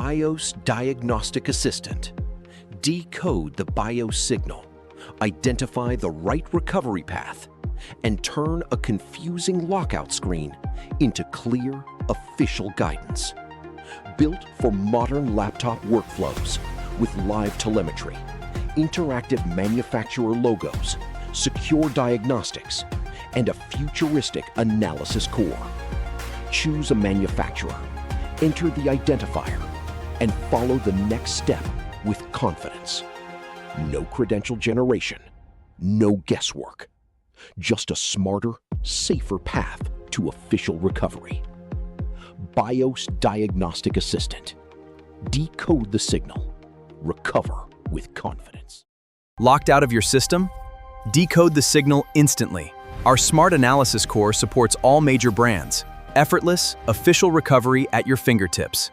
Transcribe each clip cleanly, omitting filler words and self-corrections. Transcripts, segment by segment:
BIOS Diagnostic Assistant. Decode the BIOS signal, identify the right recovery path, and turn a confusing lockout screen into clear, official guidance. Built for modern laptop workflows with live telemetry, interactive manufacturer logos, secure diagnostics, and a futuristic analysis core. Choose a manufacturer, enter the identifier, and follow the next step with confidence. No credential generation, no guesswork. Just a smarter, safer path to official recovery. BIOS Diagnostic Assistant. Decode the signal. Recover with confidence. Locked out of your system? Decode the signal instantly. Our smart analysis core supports all major brands. Effortless, official recovery at your fingertips.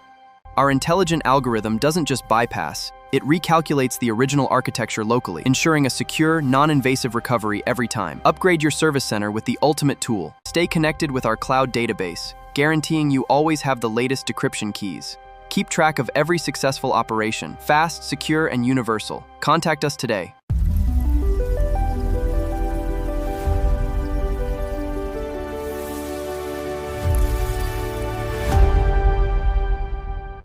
Our intelligent algorithm doesn't just bypass, it recalculates the original architecture locally, ensuring a secure, non-invasive recovery every time. Upgrade your service center with the ultimate tool. Stay connected with our cloud database, guaranteeing you always have the latest decryption keys. Keep track of every successful operation, fast, secure, and universal. Contact us today.